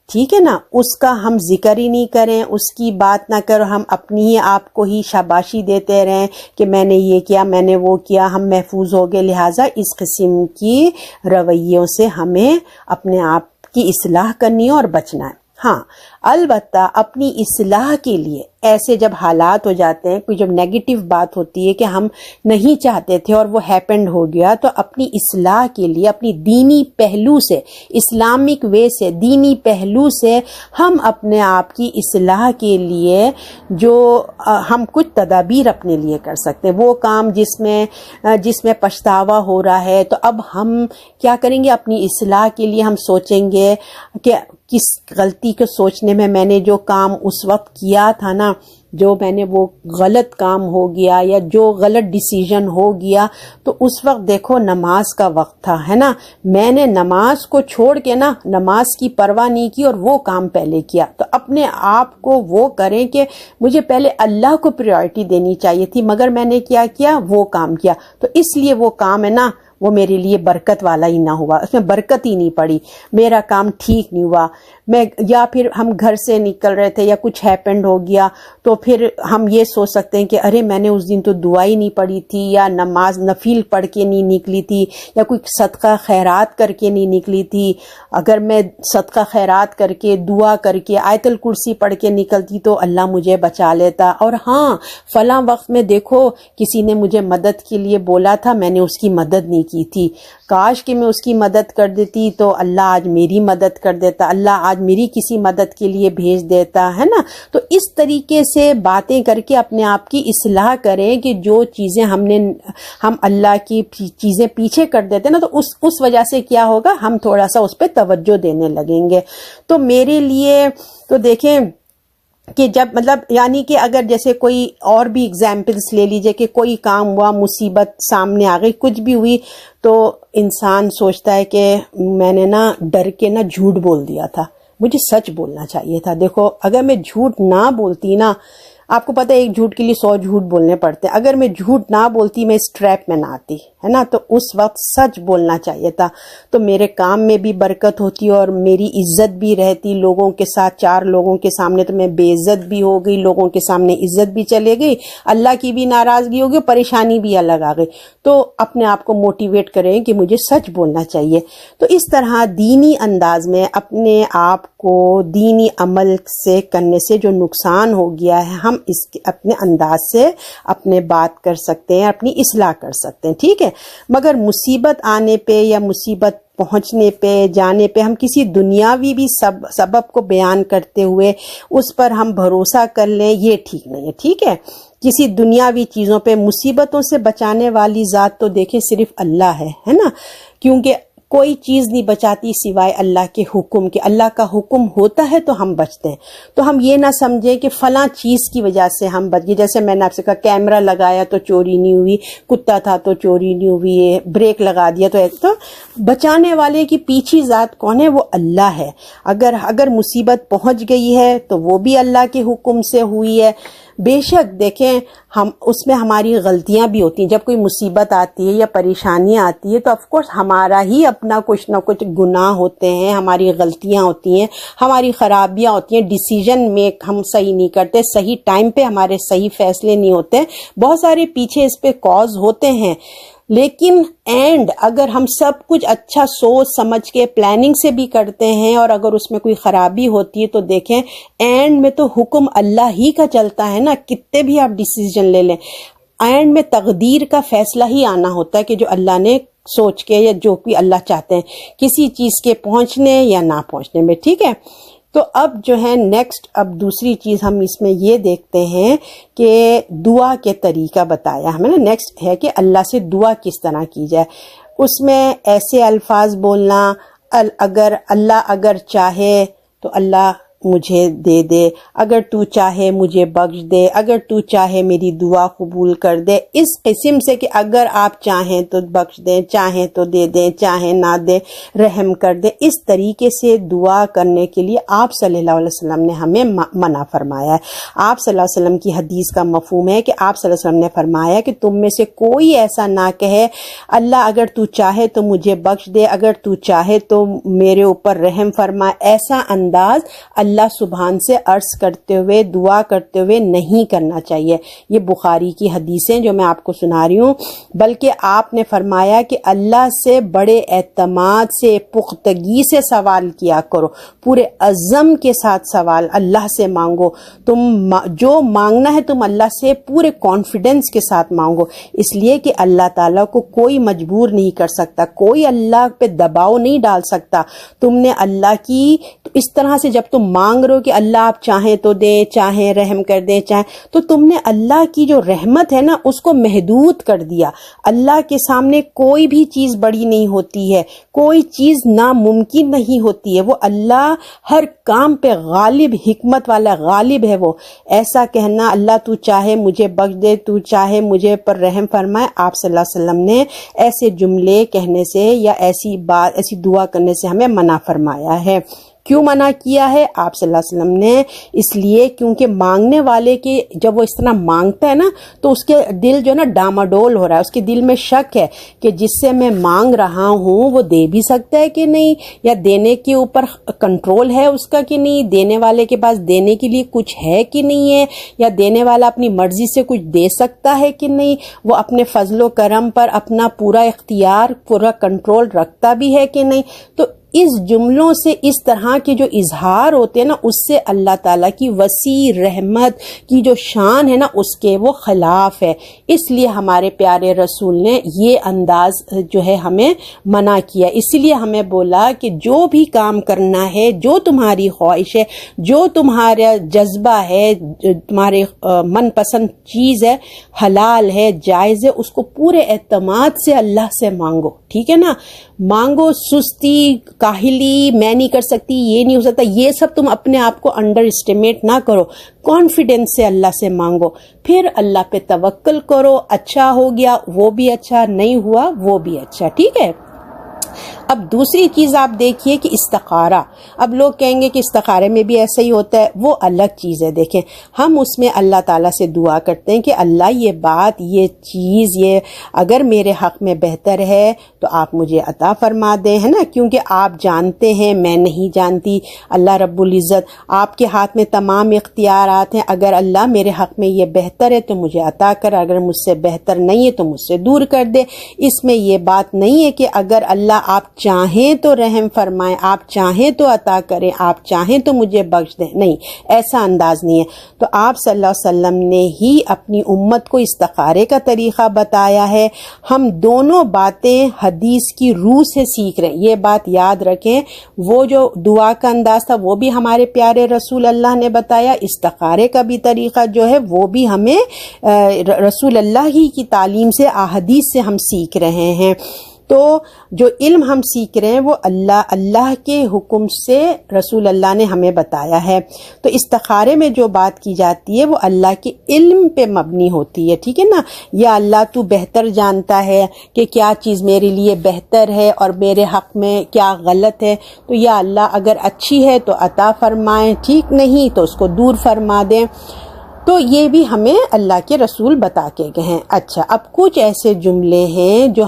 ٹھیک ہے نا, اس کا ہم ذکر ہی نہیں کریں, اس کی بات نہ کرو, ہم اپنی ہی آپ کو ہی شاباشی دیتے رہیں کہ میں نے یہ کیا, میں نے وہ کیا, ہم محفوظ ہو گئے. لہٰذا اس قسم کی رویوں سے ہمیں اپنے آپ کی اصلاح کرنی ہے اور بچنا ہے. ہاں البتہ اپنی اصلاح کے لیے ایسے جب حالات ہو جاتے ہیں, کوئی جب نیگیٹو بات ہوتی ہے کہ ہم نہیں چاہتے تھے اور وہ ہیپنڈ ہو گیا, تو اپنی اصلاح کے لیے اپنی دینی پہلو سے, اسلامک وے سے, دینی پہلو سے ہم اپنے آپ کی اصلاح کے لیے جو ہم کچھ تدابیر اپنے لیے کر سکتے ہیں. وہ کام جس میں پچھتاوا ہو رہا ہے, تو اب ہم کیا کریں گے, اپنی اصلاح کے لیے ہم سوچیں گے کہ کس غلطی کو سوچنے میں نے جو کام اس وقت کیا تھا نا, جو میں نے وہ غلط کام ہو گیا یا جو غلط ڈیسیژن ہو گیا, تو اس وقت دیکھو نماز کا وقت تھا, ہے نا, میں نے نماز کو چھوڑ کے نا نماز کی پرواہ نہیں کی اور وہ کام پہلے کیا. تو اپنے آپ کو وہ کریں کہ مجھے پہلے اللہ کو پریورٹی دینی چاہیے تھی, مگر میں نے کیا وہ کام کیا, تو اس لیے وہ کام ہے نا وہ میرے لیے برکت والا ہی نہ ہوا, اس میں برکت ہی نہیں پڑی, میرا کام ٹھیک نہیں ہوا. یا پھر ہم گھر سے نکل رہے تھے یا کچھ ہیپنڈ ہو گیا, تو پھر ہم یہ سوچ سکتے ہیں کہ ارے میں نے اس دن تو دعا ہی نہیں پڑھی تھی, یا نماز نفل پڑھ کے نہیں نکلی تھی, یا کوئی صدقہ خیرات کر کے نہیں نکلی تھی. اگر میں صدقہ خیرات کر کے, دعا کر کے, آیت الکرسی پڑھ کے نکلتی تو اللہ مجھے بچا لیتا. اور ہاں فلاں وقت میں دیکھو کسی نے مجھے مدد کے لیے بولا تھا, میں نے اس کی مدد نہیں کی تھی, کاش کہ میں اس کی مدد کر دیتی تو اللہ آج میری مدد کر دیتا, اللہ آج میری کسی مدد کے لیے بھیج دیتا, ہے نا. تو اس طریقے سے باتیں کر کے اپنے آپ کی اصلاح کریں کہ جو چیزیں ہم اللہ کی چیزیں پیچھے کر دیتے نا, تو اس وجہ سے کیا ہوگا, ہم تھوڑا سا اس پہ توجہ دینے لگیں گے. تو میرے لیے تو دیکھیں کہ جب یعنی کہ اگر جیسے کوئی اور بھی اگزامپلس لے لیجئے کہ کوئی کام ہوا, مصیبت سامنے آ گئی, کچھ بھی ہوئی, تو انسان سوچتا ہے کہ میں نے نا ڈر کے نا جھوٹ بول دیا تھا, مجھے سچ بولنا چاہیے تھا. دیکھو اگر میں جھوٹ نہ بولتی نا, آپ کو پتہ ہے ایک جھوٹ کے لیے 100 جھوٹ بولنے پڑتے ہیں, اگر میں جھوٹ نہ بولتی میں اس ٹریپ میں نہ آتی, ہے نا, تو اس وقت سچ بولنا چاہیے تھا, تو میرے کام میں بھی برکت ہوتی اور میری عزت بھی رہتی لوگوں کے ساتھ. 4 لوگوں کے سامنے تو میں بے عزت بھی ہو گئی, لوگوں کے سامنے عزت بھی چلے گئی, اللہ کی بھی ناراضگی ہوگی, پریشانی بھی الگ آ گئی. تو اپنے آپ کو موٹیویٹ کریں کہ مجھے سچ بولنا چاہیے. تو اس طرح دینی انداز میں اپنے آپ کو دینی عمل سے کرنے سے جو نقصان ہو گیا ہے, ہم اس اپنے انداز سے اپنے بات کر سکتے ہیں, اپنی اصلاح کر سکتے ہیں, ٹھیک ہے. مگر مصیبت آنے پہ یا مصیبت پہنچنے پہ جانے پہ ہم کسی دنیاوی بھی سبب کو بیان کرتے ہوئے اس پر ہم بھروسہ کر لیں, یہ ٹھیک نہیں ہے, ٹھیک ہے. کسی دنیاوی چیزوں پہ مصیبتوں سے بچانے والی ذات تو دیکھیں صرف اللہ ہے نا, کیونکہ کوئی چیز نہیں بچاتی سوائے اللہ کے حکم کے. اللہ کا حکم ہوتا ہے تو ہم بچتے ہیں. تو ہم یہ نہ سمجھیں کہ فلاں چیز کی وجہ سے ہم بچ گئے. جیسے میں نے آپ سے کہا کیمرہ لگایا تو چوری نہیں ہوئی, کتا تھا تو چوری نہیں ہوئی, بریک لگا دیا تو بچانے والے کی پیچھے ذات کون ہے, وہ اللہ ہے. اگر مصیبت پہنچ گئی ہے تو وہ بھی اللہ کے حکم سے ہوئی ہے. بے شک دیکھیں ہم اس میں ہماری غلطیاں بھی ہوتی ہیں. جب کوئی مصیبت آتی ہے یا پریشانیاں آتی ہے تو آف کورس ہمارا ہی اپنا کچھ نہ کچھ گناہ ہوتے ہیں, ہماری غلطیاں ہوتی ہیں, ہماری خرابیاں ہوتی ہیں, ڈیسیژن میک ہم صحیح نہیں کرتے, صحیح ٹائم پہ ہمارے صحیح فیصلے نہیں ہوتے, بہت سارے پیچھے اس پہ کاز ہوتے ہیں. لیکن اگر ہم سب کچھ اچھا سوچ سمجھ کے پلاننگ سے بھی کرتے ہیں اور اگر اس میں کوئی خرابی ہوتی ہے تو دیکھیں اینڈ میں تو حکم اللہ ہی کا چلتا ہے نا, کتنے بھی آپ ڈیسیژن لے لیں, اینڈ میں تقدیر کا فیصلہ ہی آنا ہوتا ہے کہ جو اللہ نے سوچ کے یا جو بھی اللہ چاہتے ہیں کسی چیز کے پہنچنے یا نہ پہنچنے میں, ٹھیک ہے. تو اب جو ہے نیکسٹ اب دوسری چیز ہم اس میں یہ دیکھتے ہیں کہ دعا کے طریقہ بتایا ہمیں نا. نیکسٹ ہے کہ اللہ سے دعا کس طرح کی جائے. اس میں ایسے الفاظ بولنا, اگر چاہے تو اللہ مجھے دے دے, اگر تو چاہے مجھے بخش دے, اگر تو چاہے میری دعا قبول کر دے, اس قسم سے کہ اگر آپ چاہیں تو بخش دیں, چاہیں تو دے دیں, چاہیں نہ دیں, رحم کر دیں. اس طریقے سے دعا کرنے کے لیے آپ صلی اللہ علیہ وسلم نے ہمیں منع فرمایا ہے. آپ صلی اللہ علیہ وسلم کی حدیث کا مفہوم ہے کہ آپ صلی اللہ علیہ وسلم نے فرمایا کہ تم میں سے کوئی ایسا نہ کہے اللہ اگر تو چاہے تو مجھے بخش دے, اگر تو چاہے تو میرے اوپر رحم فرمائے. ایسا انداز اللہ سبحان سے عرض کرتے ہوئے دعا کرتے ہوئے نہیں کرنا چاہیے. یہ بخاری کی حدیثیں جو میں آپ کو سنا رہی ہوں, بلکہ آپ نے فرمایا کہ اللہ سے بڑے اعتماد سے پختگی سے سوال کیا کرو, پورے عزم کے ساتھ سوال اللہ سے مانگو. تم جو مانگنا ہے تم اللہ سے پورے کانفیڈنس کے ساتھ مانگو, اس لیے کہ اللہ تعالیٰ کو کوئی مجبور نہیں کر سکتا, کوئی اللہ پہ دباؤ نہیں ڈال سکتا. تم نے اللہ کی اس طرح سے جب تم مانگ رہے ہو کہ اللہ آپ چاہیں تو دیں, چاہیں رحم کر دیں, چاہیں, تو تم نے اللہ کی جو رحمت ہے نا اس کو محدود کر دیا. اللہ کے سامنے کوئی بھی چیز بڑی نہیں ہوتی ہے, کوئی چیز ناممکن نہیں ہوتی ہے. وہ اللہ ہر کام پہ غالب, حکمت والا غالب ہے. وہ ایسا کہنا اللہ تو چاہے مجھے بخش دے, تو چاہے مجھے پر رحم فرمائے, آپ صلی اللہ علیہ وسلم نے ایسے جملے کہنے سے یا ایسی دعا کرنے سے ہمیں منع فرمایا ہے. کیوں منع کیا ہے آپ صلی اللہ علیہ وسلم نے؟ اس لیے کیونکہ مانگنے والے کے جب وہ اس طرح مانگتا ہے نا تو اس کے دل جو نا ڈاماڈول ہو رہا ہے, اس کے دل میں شک ہے کہ جس سے میں مانگ رہا ہوں وہ دے بھی سکتا ہے کہ نہیں, یا دینے کے اوپر کنٹرول ہے اس کا کہ نہیں, دینے والے کے پاس دینے کے لیے کچھ ہے کہ نہیں ہے, یا دینے والا اپنی مرضی سے کچھ دے سکتا ہے کہ نہیں, وہ اپنے فضل و کرم پر اپنا پورا اختیار پورا کنٹرول رکھتا بھی ہے کہ نہیں. تو اس جملوں سے اس طرح کے جو اظہار ہوتے ہیں نا اس سے اللہ تعالیٰ کی وسیع رحمت کی جو شان ہے نا اس کے وہ خلاف ہے. اس لیے ہمارے پیارے رسول نے یہ انداز جو ہے ہمیں منع کیا. اس لیے ہمیں بولا کہ جو بھی کام کرنا ہے, جو تمہاری خواہش ہے, جو تمہارا جذبہ ہے, تمہارے من پسند چیز ہے, حلال ہے, جائز ہے, اس کو پورے اعتماد سے اللہ سے مانگو, ٹھیک ہے نا. مانگو, سستی, کاہلی, میں نہیں کر سکتی, یہ نہیں ہو سکتا, یہ سب تم اپنے آپ کو انڈر اسٹیمیٹ نہ کرو. کانفیڈنس سے اللہ سے مانگو, پھر اللہ پہ توکل کرو. اچھا ہو گیا وہ بھی اچھا, نہیں ہوا وہ بھی اچھا, ٹھیک ہے. اب دوسری چیز آپ دیکھیے کہ استخارہ، اب لوگ کہیں گے کہ استخارے میں بھی ایسا ہی ہوتا ہے، وہ الگ چیز ہے۔ دیکھیں ہم اس میں اللہ تعالیٰ سے دعا کرتے ہیں کہ اللہ یہ بات، یہ چیز، یہ اگر میرے حق میں بہتر ہے تو آپ مجھے عطا فرما دیں، ہے نا، کیونکہ آپ جانتے ہیں میں نہیں جانتی۔ اللہ رب العزت آپ کے ہاتھ میں تمام اختیارات ہیں، اگر اللہ میرے حق میں یہ بہتر ہے تو مجھے عطا کر، اگر مجھ سے بہتر نہیں ہے تو مجھ سے دور کر دے۔ اس میں یہ بات نہیں ہے کہ اگر اللہ آپ چاہیں تو رحم فرمائیں، آپ چاہیں تو عطا کریں، آپ چاہیں تو مجھے بخش دیں، نہیں، ایسا انداز نہیں ہے۔ تو آپ صلی اللہ علیہ وسلم نے ہی اپنی امت کو استخارے کا طریقہ بتایا ہے۔ ہم دونوں باتیں حدیث کی روح سے سیکھ رہے ہیں، یہ بات یاد رکھیں۔ وہ جو دعا کا انداز تھا وہ بھی ہمارے پیارے رسول اللہ نے بتایا، استخارے کا بھی طریقہ جو ہے وہ بھی ہمیں رسول اللہ ہی کی تعلیم سے، احادیث سے ہم سیکھ رہے ہیں۔ تو جو علم ہم سیکھ رہے ہیں وہ اللہ کے حکم سے رسول اللہ نے ہمیں بتایا ہے۔ تو استخارے میں جو بات کی جاتی ہے وہ اللہ کے علم پہ مبنی ہوتی ہے، ٹھیک ہے نا۔ یا اللہ تو بہتر جانتا ہے کہ کیا چیز میرے لیے بہتر ہے اور میرے حق میں کیا غلط ہے، تو یا اللہ اگر اچھی ہے تو عطا فرمائیں، ٹھیک نہیں تو اس کو دور فرما دیں۔ تو یہ بھی ہمیں اللہ کے رسول بتا کے گئے ہیں۔ اچھا، اب کچھ ایسے جملے ہیں جو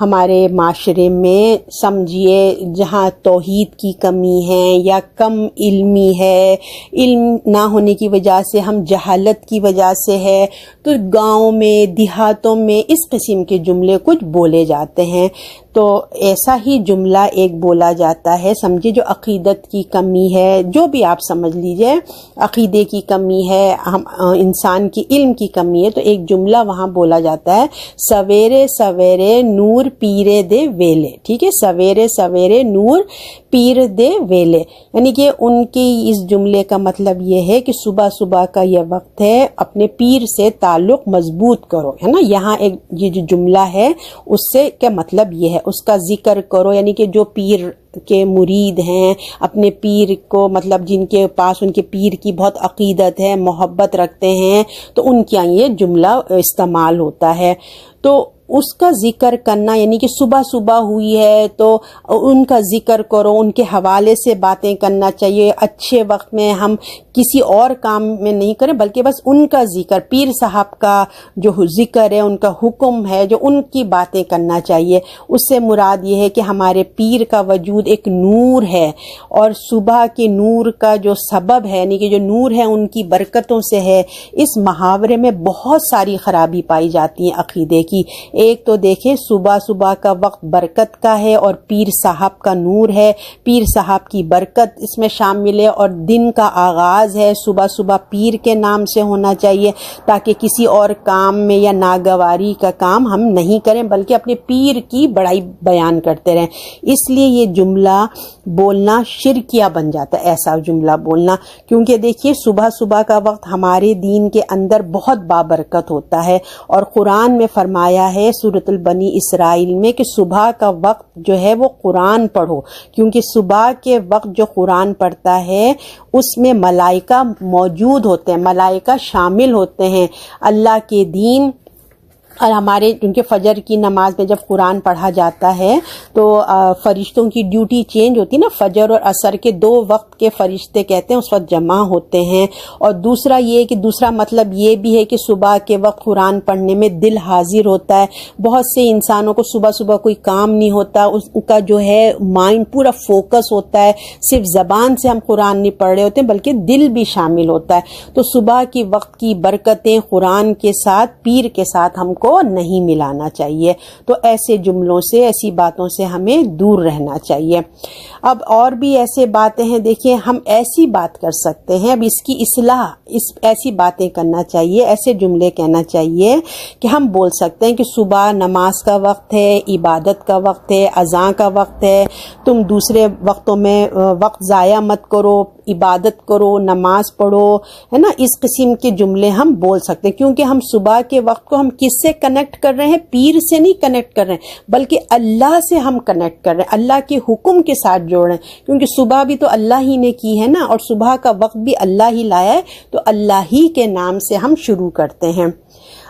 ہمارے معاشرے میں سمجھیے جہاں توحید کی کمی ہے یا کم علمی ہے، علم نہ ہونے کی وجہ سے، ہم جہالت کی وجہ سے ہے، تو گاؤں میں، دیہاتوں میں اس قسم کے جملے کچھ بولے جاتے ہیں۔ تو ایسا ہی جملہ ایک بولا جاتا ہے، سمجھے جو عقیدت کی کمی ہے، جو بھی آپ سمجھ لیجئے، عقیدے کی کمی ہے، انسان کی علم کی کمی ہے، تو ایک جملہ وہاں بولا جاتا ہے، سویرے سویرے نور پیرے دے ویلے، ٹھیک ہے، سویرے سویرے نور پیر دے ویلے، یعنی کہ ان کی اس جملے کا مطلب یہ ہے کہ صبح صبح کا یہ وقت ہے، اپنے پیر سے تعلق مضبوط کرو، ہے نا۔ یہاں ایک یہ جو جملہ ہے اس سے کیا مطلب یہ ہے، اس کا ذکر کرو، یعنی کہ جو پیر کے مرید ہیں، اپنے پیر کو، مطلب جن کے پاس ان کے پیر کی بہت عقیدت ہے، محبت رکھتے ہیں، تو ان کے یہ جملہ استعمال ہوتا ہے۔ تو اس کا ذکر کرنا، یعنی کہ صبح صبح ہوئی ہے تو ان کا ذکر کرو، ان کے حوالے سے باتیں کرنا چاہیے۔ اچھے وقت میں ہم کسی اور کام میں نہیں کریں بلکہ بس ان کا ذکر، پیر صاحب کا جو ذکر ہے، ان کا حکم ہے، جو ان کی باتیں کرنا چاہیے۔ اس سے مراد یہ ہے کہ ہمارے پیر کا وجود ایک نور ہے، اور صبح کے نور کا جو سبب ہے، یعنی کہ جو نور ہے ان کی برکتوں سے ہے۔ اس محاورے میں بہت ساری خرابی پائی جاتی ہے عقیدے کی۔ ایک تو دیکھیں صبح صبح کا وقت برکت کا ہے اور پیر صاحب کا نور ہے، پیر صاحب کی برکت اس میں شامل ہے، اور دن کا آغاز ہے صبح صبح پیر کے نام سے ہونا چاہیے، تاکہ کسی اور کام میں یا ناگواری کا کام ہم نہیں کریں بلکہ اپنے پیر کی بڑائی بیان کرتے رہیں۔ اس لیے یہ جملہ بولنا شرکیہ بن جاتا ہے، ایسا جملہ بولنا، کیونکہ دیکھیے صبح صبح کا وقت ہمارے دین کے اندر بہت بابرکت ہوتا ہے، اور قرآن میں فرمایا ہے سورۃ البنی اسرائیل میں کہ صبح کا وقت جو ہے وہ قرآن پڑھو، کیونکہ صبح کے وقت جو قرآن پڑھتا ہے اس میں ملائکہ موجود ہوتے ہیں، ملائکہ شامل ہوتے ہیں اللہ کے دین۔ اور ہمارے کیونکہ فجر کی نماز میں جب قرآن پڑھا جاتا ہے تو فرشتوں کی ڈیوٹی چینج ہوتی ہے نا، فجر اور عصر کے 2 وقت کے فرشتے کہتے ہیں اس وقت جمع ہوتے ہیں۔ اور دوسرا یہ کہ دوسرا مطلب یہ بھی ہے کہ صبح کے وقت قرآن پڑھنے میں دل حاضر ہوتا ہے۔ بہت سے انسانوں کو صبح صبح کوئی کام نہیں ہوتا، اس کا جو ہے مائنڈ پورا فوکس ہوتا ہے، صرف زبان سے ہم قرآن نہیں پڑھ رہے ہوتے بلکہ دل بھی شامل ہوتا ہے۔ تو صبح کی وقت کی برکتیں قرآن کے ساتھ، پیر کے ساتھ ہم کو نہیں ملانا چاہیے۔ تو ایسے جملوں سے، ایسی باتوں سے ہمیں دور رہنا چاہیے۔ اب اور بھی ایسے باتیں ہیں، دیکھیں ہم ایسی بات کر سکتے ہیں، اب اس کی اصلاح، ایسی باتیں کرنا چاہیے، ایسے جملے کہنا چاہیے کہ ہم بول سکتے ہیں کہ صبح نماز کا وقت ہے، عبادت کا وقت ہے، اذان کا وقت ہے، تم دوسرے وقتوں میں وقت ضائع مت کرو، عبادت کرو، نماز پڑھو، ہے نا۔ اس قسم کے جملے ہم بول سکتے ہیں، کیونکہ ہم صبح کے وقت کو ہم کس سے کنیکٹ کر رہے ہیں، پیر سے نہیں کنیکٹ کر رہے ہیں، بلکہ اللہ سے ہم کنیکٹ کر رہے ہیں، اللہ کے حکم کے ساتھ جوڑ رہے ہیں، کیونکہ صبح بھی تو اللہ ہی نے کی ہے نا، اور صبح کا وقت بھی اللہ ہی لایا ہے، تو اللہ ہی کے نام سے ہم شروع کرتے ہیں۔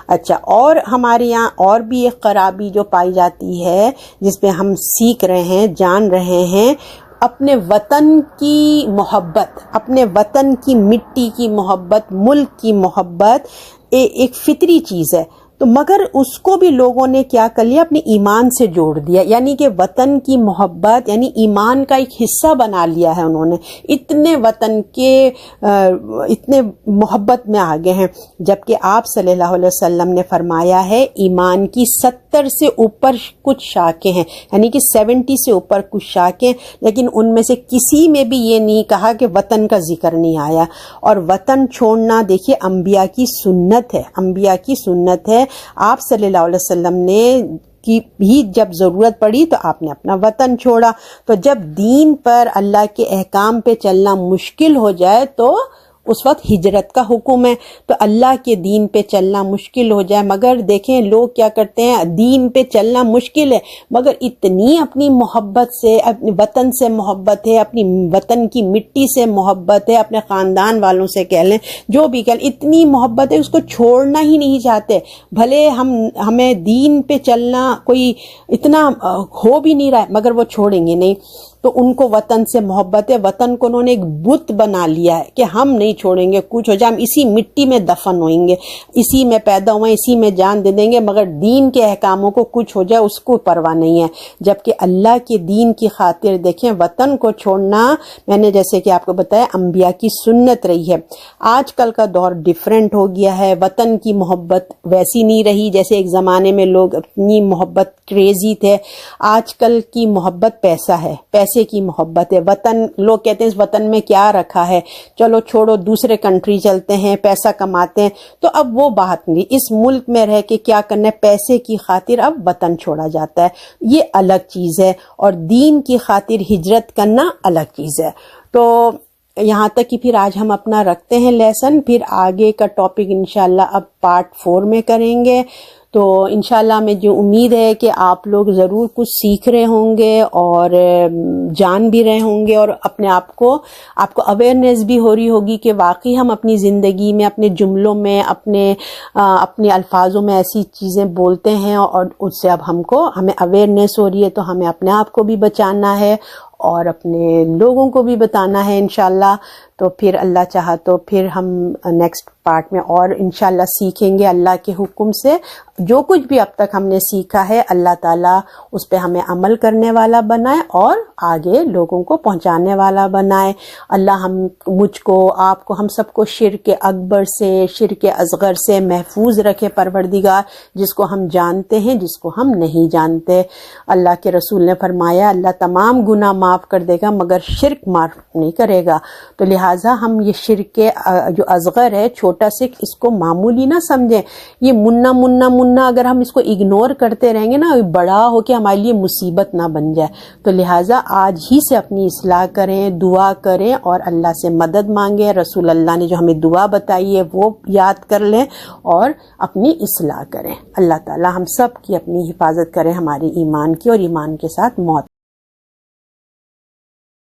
اچھا، اور ہمارے یہاں اور بھی ایک خرابی جو پائی جاتی ہے، جس پہ ہم سیکھ رہے ہیں، جان رہے ہیں، اپنے وطن کی محبت، اپنے وطن کی مٹی کی محبت، ملک کی محبت ایک فطری چیز ہے، تو مگر اس کو بھی لوگوں نے کیا کر لیا، اپنے ایمان سے جوڑ دیا، یعنی کہ وطن کی محبت یعنی ایمان کا ایک حصہ بنا لیا ہے انہوں نے، اتنے وطن کے اتنے محبت میں آگے ہیں، جبکہ آپ صلی اللہ علیہ وسلم نے فرمایا ہے ایمان کی 70 سے اوپر کچھ شاخیں ہیں، یعنی کہ 70 سے اوپر کچھ شاخیں، لیکن ان میں سے کسی میں بھی یہ نہیں کہا کہ وطن کا ذکر نہیں آیا، اور وطن چھوڑنا دیکھیے انبیاء کی سنت ہے، انبیاء کی سنت ہے۔ آپ صلی اللہ علیہ وسلم نے کی بھی جب ضرورت پڑی تو آپ نے اپنا وطن چھوڑا، تو جب دین پر اللہ کے احکام پہ چلنا مشکل ہو جائے تو اس وقت ہجرت کا حکم ہے، تو اللہ کے دین پہ چلنا مشکل ہو جائے، مگر دیکھیں لوگ کیا کرتے ہیں، دین پہ چلنا مشکل ہے مگر اتنی اپنی محبت سے، اپنے وطن سے محبت ہے، اپنی وطن کی مٹی سے محبت ہے، اپنے خاندان والوں سے کہہ لیں، جو بھی کہہ لیں، اتنی محبت ہے اس کو چھوڑنا ہی نہیں چاہتے، بھلے ہمیں دین پہ چلنا کوئی اتنا ہو بھی نہیں رہا ہے مگر وہ چھوڑیں گے نہیں، تو ان کو وطن سے محبت ہے، وطن کو انہوں نے ایک بت بنا لیا ہے کہ ہم نہیں چھوڑیں گے، کچھ ہو جائے ہم اسی مٹی میں دفن ہوئیں گے، اسی میں پیدا ہوئے، اسی میں جان دے دیں گے، مگر دین کے احکاموں کو کچھ ہو جائے اس کو پرواہ نہیں ہے، جبکہ اللہ کے دین کی خاطر دیکھیں وطن کو چھوڑنا، میں نے جیسے کہ آپ کو بتایا انبیاء کی سنت رہی ہے۔ آج کل کا دور ڈیفرنٹ ہو گیا ہے، وطن کی محبت ویسی نہیں رہی جیسے ایک زمانے میں لوگ اپنی محبت کریزی تھے، آج کل کی محبت پیسہ ہے، پیسے کی محبت ہے، وطن لوگ کہتے ہیں اس وطن میں کیا رکھا ہے، چلو چھوڑو دوسرے کنٹری چلتے ہیں، پیسہ کماتے ہیں، تو اب وہ بات نہیں، اس ملک میں رہ کے کیا کرنا ہے، پیسے کی خاطر اب وطن چھوڑا جاتا ہے، یہ الگ چیز ہے، اور دین کی خاطر ہجرت کرنا الگ چیز ہے۔ تو یہاں تک کہ پھر آج ہم اپنا رکھتے ہیں لیسن، پھر آگے کا ٹاپک انشاءاللہ اب پارٹ 4 میں کریں گے، تو انشاءاللہ میں جو امید ہے کہ آپ لوگ ضرور کچھ سیکھ رہے ہوں گے اور جان بھی رہے ہوں گے، اور اپنے آپ کو اویئرنیس بھی ہو رہی ہوگی کہ واقعی ہم اپنی زندگی میں، اپنے جملوں میں، اپنے الفاظوں میں ایسی چیزیں بولتے ہیں، اور اس سے اب ہمیں اویئرنیس ہو رہی ہے، تو ہمیں اپنے آپ کو بھی بچانا ہے اور اپنے لوگوں کو بھی بتانا ہے انشاءاللہ۔ تو پھر اللہ چاہا تو پھر ہم نیکسٹ پارٹ میں اور انشاءاللہ سیکھیں گے اللہ کے حکم سے، جو کچھ بھی اب تک ہم نے سیکھا ہے اللہ تعالیٰ اس پہ ہمیں عمل کرنے والا بنائے اور آگے لوگوں کو پہنچانے والا بنائے۔ اللہ مجھ کو، آپ کو، ہم سب کو شرک اکبر سے، شرک اصغر سے محفوظ رکھے پروردگار، جس کو ہم جانتے ہیں، جس کو ہم نہیں جانتے۔ اللہ کے رسول نے فرمایا اللہ تمام گناہ معاف کر دے گا مگر شرک معاف نہیں کرے گا، تو لہٰذا ہم یہ شرک جو اصغر ہے، چھوٹا سک، اس کو معمولی نہ سمجھیں، یہ منا منا منا اگر ہم اس کو اگنور کرتے رہیں گے نا، بڑا ہو کے ہمارے لیے مصیبت نہ بن جائے، تو لہٰذا آج ہی سے اپنی اصلاح کریں، دعا کریں اور اللہ سے مدد مانگیں، رسول اللہ نے جو ہمیں دعا بتائی ہے وہ یاد کر لیں اور اپنی اصلاح کریں۔ اللہ تعالی ہم سب کی اپنی حفاظت کریں، ہمارے ایمان کی اور ایمان کے ساتھ موت